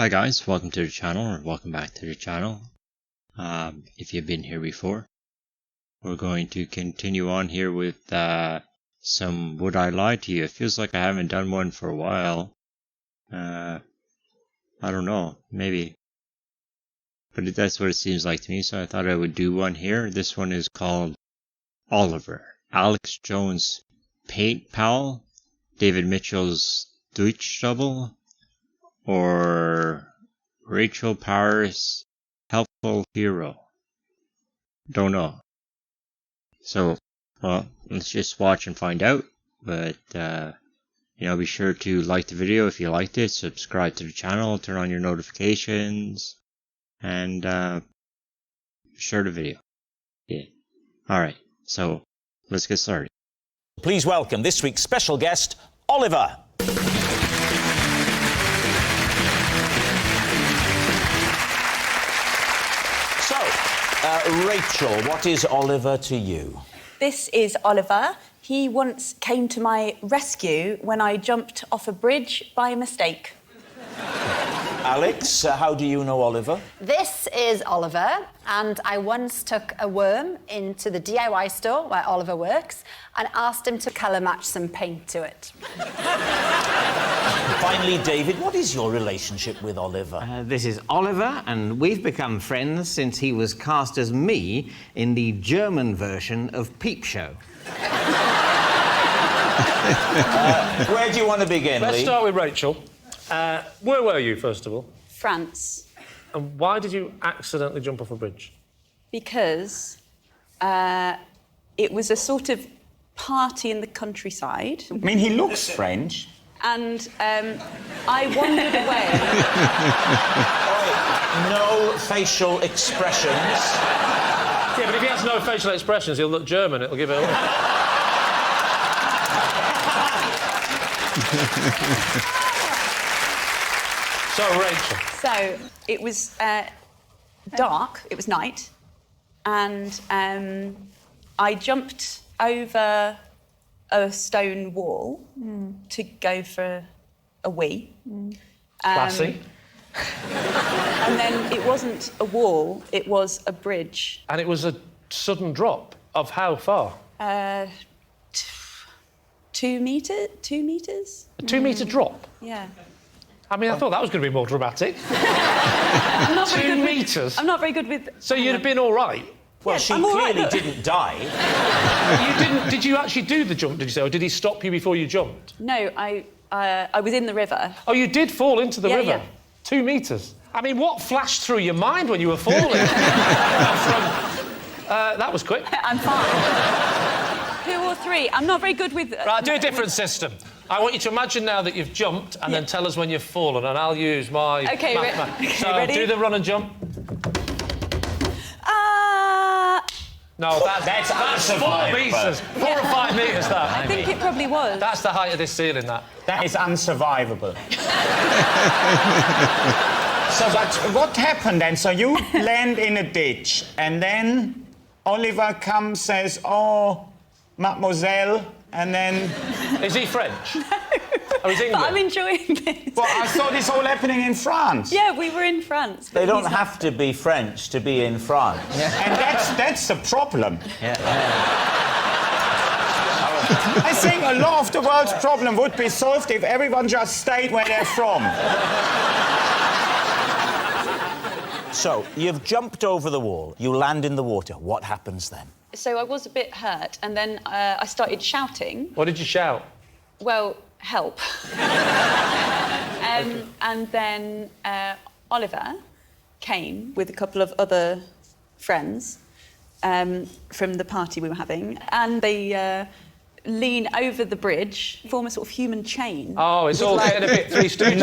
Hi guys, welcome to the channel, or welcome back to the channel. If you've been here before, we're going to continue on here with some Would I Lie to You? It feels like I haven't done one for a while. I don't know, maybe. But that's what it seems like to me, so I thought I would do one here. This one is called Oliver. Alex Jones' paint pal, David Mitchell's Deutsch double, or Rachel Parris' helpful hero. Don't know. So, well, let's just watch and find out. But, be sure to like the video if you liked it, subscribe to the channel, turn on your notifications, and share the video. Yeah. Alright, so let's get started. Please welcome this week's special guest, Oliver. So, Rachel, what is Oliver to you? This is Oliver. He once came to my rescue when I jumped off a bridge by mistake. Alex, how do you know Oliver? This is Oliver, and I once took a worm into the DIY store where Oliver works and asked him to colour match some paint to it. Finally, David, what is your relationship with Oliver? This is Oliver, and we've become friends since he was cast as me in the German version of Peep Show. Where do you want to begin, Let's Lee? start with Rachel. Where were you, first of all? France. And why did you accidentally jump off a bridge? Because it was a sort of party in the countryside. I mean, he looks French. And I wandered away. No facial expressions. Yeah, but if he has no facial expressions, he'll look German. It'll give it away. So, Rachel. So, it was dark, it was night, and I jumped over a stone wall to go for a wee. Classy. And then it wasn't a wall, it was a bridge. And it was a sudden drop of how far? 2 meters? 2 meters? A 2 metre drop? Yeah. I mean, I thought that was going to be more dramatic. I'm not very 2 good metres? I'm not very good with... So you'd have been all right? Well, Yeah, she I'm all right, clearly look. didn't die. You didn't... Did you actually do the jump, did you say? Or did he stop you before you jumped? No, I was in the river. Oh, you did fall into the Yeah, river? yeah. 2 metres? I mean, what flashed through your mind when you were falling? That was quick. I'm fine. 2 or 3. I'm not very good with... Right, do a different system. I want you to imagine now that you've jumped and then tell us when you've fallen, and I'll use my... OK, So, ready? do the run and jump. No, that's 4 metres. 4 or 5 metres, that. I think it probably was. That's the height of this ceiling, that. That is unsurvivable. So, but what happened then? So you land in a ditch, and then Oliver comes, says, "Oh, mademoiselle," and then... Is he French? Oh, he's English? But I'm enjoying this. Well, I thought it's all happening in France. Yeah, we were in France. They don't have to be French to be in France. And that's the problem. I think a lot of the world's problem would be solved if everyone just stayed where they're from. So, you've jumped over the wall. You land in the water. What happens then? So I was a bit hurt, and then I started shouting. What did you shout? Well, help. And then Oliver came with a couple of other friends from the party we were having, and they lean over the bridge, form a sort of human chain. Oh, it's all getting a bit Three Stooges.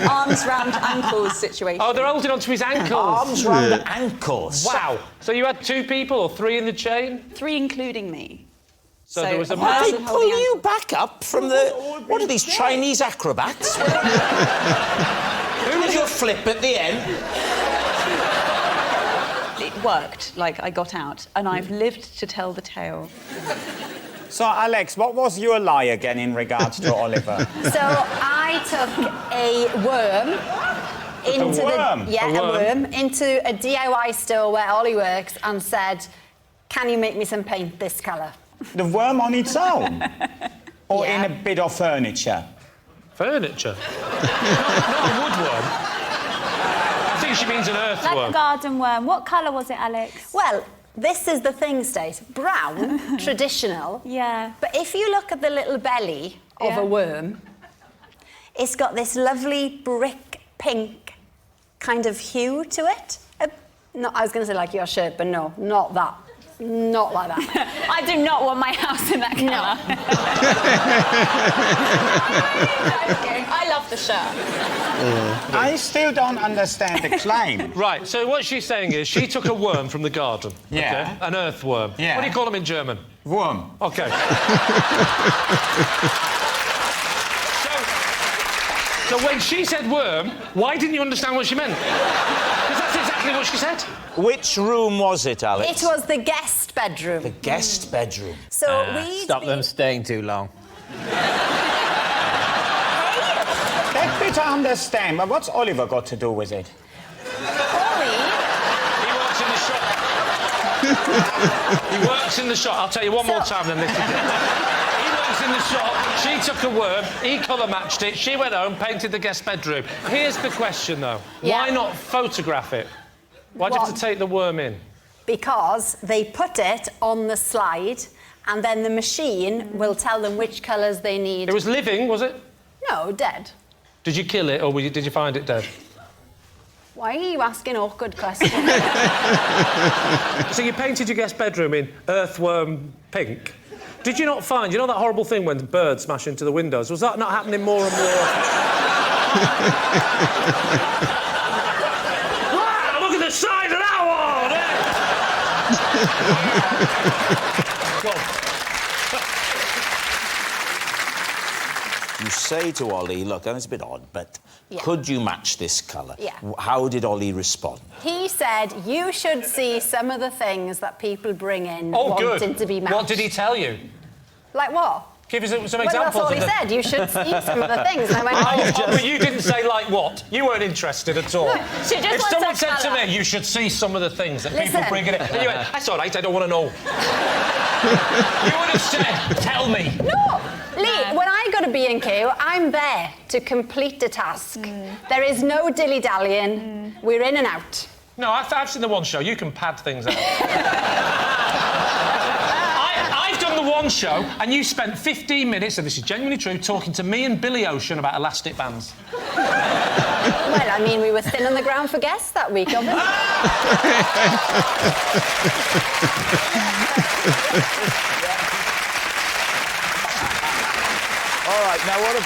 Arms round ankles situation. Oh, they're holding onto his ankles. Arms round the ankles. Wow. So you had 2 people or 3 in the chain? 3 including me. So there was a a They person pull holding you ankles. back up from the... What are these, Chinese acrobats? Who was your flip at the end? It worked, like I got out, and I've lived to tell the tale. So, Alex, what was your lie again in regards to Oliver? So I took a worm into worm? a worm into a DIY store where Ollie works and said, "Can you make me some paint this colour?" The worm on its own? Or Yeah. in a bit of furniture? Furniture? not a woodworm. I think she means an Like a earthworm. garden worm. What colour was it, Alex? Well, this is the thing, Stace. Brown, traditional. Yeah. But if you look at the little belly of Yeah. a worm, it's got this lovely brick pink kind of hue to it. No, I was going to say like your shirt, but no, not that. Not like that. I do not want my house in that colour. I love the shirt. I still don't understand the claim. Right, so what she's saying is she took a worm from the garden. Yeah. Okay? An earthworm. Yeah. What do you call them in German? Worm. Okay. So when she said worm, why didn't you understand what she meant? Because that's exactly what she said. Which room was it, Alex? It was the guest bedroom. The guest bedroom. So we Stop them staying too long. That bit I understand, but what's Oliver got to do with it? He works in the shop. He works in the shop. I'll tell you one more time, then listen. He works in the shop. She took a worm. He colour matched it. She went home, painted the guest bedroom. Here's the question, though. Yeah. Why not photograph it? Why do you have to What? take the worm in? Because they put it on the slide and then the machine will tell them which colours they need. It was living, was it? No, dead. Did you kill it, or did you find it dead? Why are you asking awkward questions? So you painted your guest bedroom in earthworm pink. Did you not find, you know that horrible thing when birds smash into the windows? Was that not happening more and more? Wow, look at the size of that one! Go on. You say to Ollie, look, and it's a bit odd, but Yeah. could you match this colour? Yeah. How did Ollie respond? He said you should see some of the things that people bring in Oh, wanting good. to be matched. What did he tell you? Like what? Give us some Well, that's examples all of he the... said. You should see some of the things. And I went, Oh, but you didn't say like what? You weren't interested at all. she just If wants someone a said to colour. me, you should see some of the things that people Listen. bring in, and you went, that's all right, I don't want to know. You would have said, tell me. no, Lee, when I go to B&Q, I'm there to complete a task. There is no dilly-dallying. We're in and out. No, I've seen the one show. You can pad things out. I've done the one show, and you spent 15 minutes, and this is genuinely true, talking to me and Billy Ocean about elastic bands. Well, I mean, we were thin on the ground for guests that week, obviously. All right, now what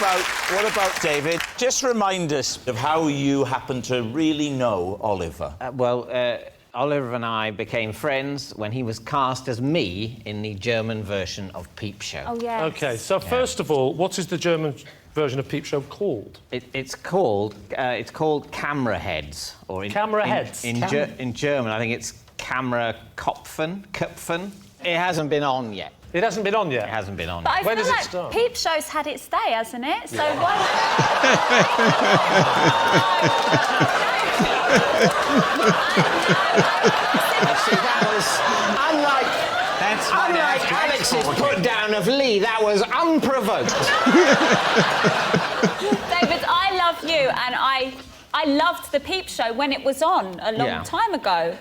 about David? Just remind us of how you happen to really know Oliver. Oliver and I became friends when he was cast as me in the German version of Peep Show. Oh, yeah. OK, so first of all, what is the German version of Peep Show called? It's called Camera Heads, or Camera Heads? In German, I think it's Camera Köpfen. It hasn't been on yet. It hasn't been on yet? It hasn't been on But yet. I When feel does it like start? Peep Show's had its day, hasn't it? So why... See, that was unlike Alex's put down of Lee. That was unprovoked. David, I love you, and I loved the Peep Show when it was on a long time ago.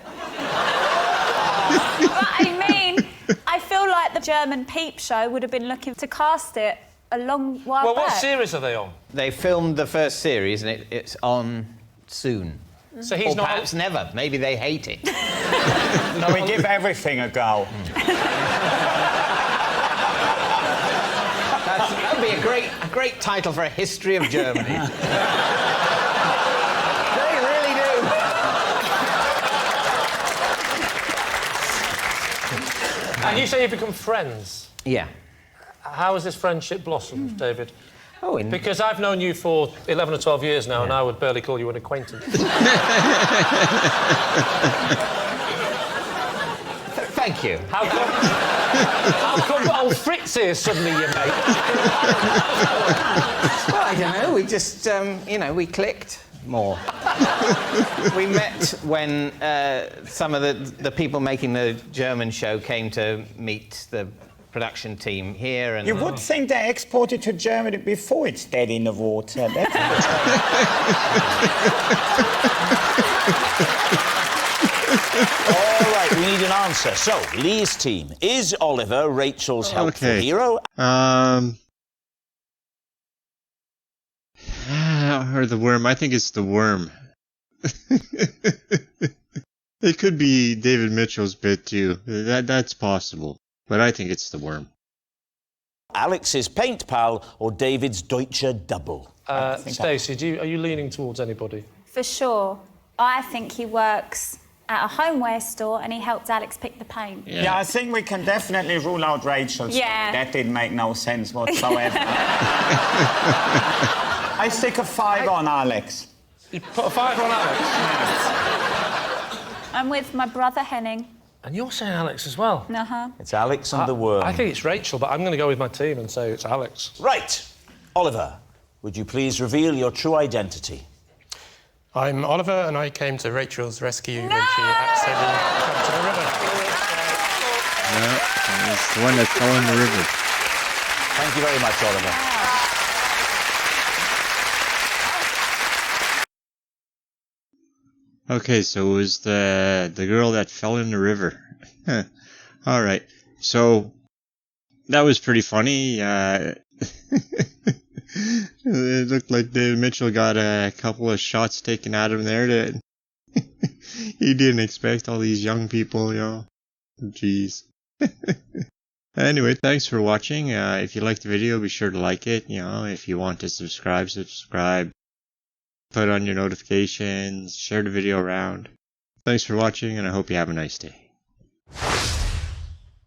But I mean, I feel like the German Peep Show would have been looking to cast it a long while Well, back. what series are they on? They filmed the first series, and it's on soon. So he's Or not... perhaps never. Maybe they hate it. No, we give everything a go. That would be a great title for a history of Germany. They really do. And you say you've become friends. Yeah. How has this friendship blossomed, David? Oh, Because I've known you for 11 or 12 years now, and I would barely call you an acquaintance. Thank you. How come old Fritz here suddenly your mate? Well, I don't know. We just, we clicked more. We met when some of the people making the German show came to meet the production team here. And You would think they exported to Germany before it's dead in the water. All right, we need an answer. So, Lee's team. Is Oliver Rachel's helpful hero? Or the worm. I think it's the worm. It could be David Mitchell's bit too. That's possible. But I think it's the worm. Alex's paint pal or David's Deutsche double? Stacey, are you leaning towards anybody? For sure. I think he works at a homeware store and he helped Alex pick the paint. Yeah, I think we can definitely rule out Rachel's. Yeah. That didn't make no sense whatsoever. I stick a 5 on Alex. You put a 5 on Alex? I'm with my brother Henning. And you're saying Alex as well? Uh-huh. It's Alex and the worm. I think it's Rachel, but I'm going to go with my team and say it's Alex. Right. Oliver, would you please reveal your true identity? I'm Oliver, and I came to Rachel's rescue when she accidentally jumped in the river. No, it's the one that fell in the river. Thank you very much, Oliver. Okay, so it was the girl that fell in the river. All right, so that was pretty funny. It looked like David Mitchell got a couple of shots taken at him there that he didn't expect. All these young people, you know. Jeez. Anyway, thanks for watching. If you liked the video, be sure to like it. You know, if you want to subscribe. Put on your notifications. Share the video around. Thanks for watching, and I hope you have a nice day.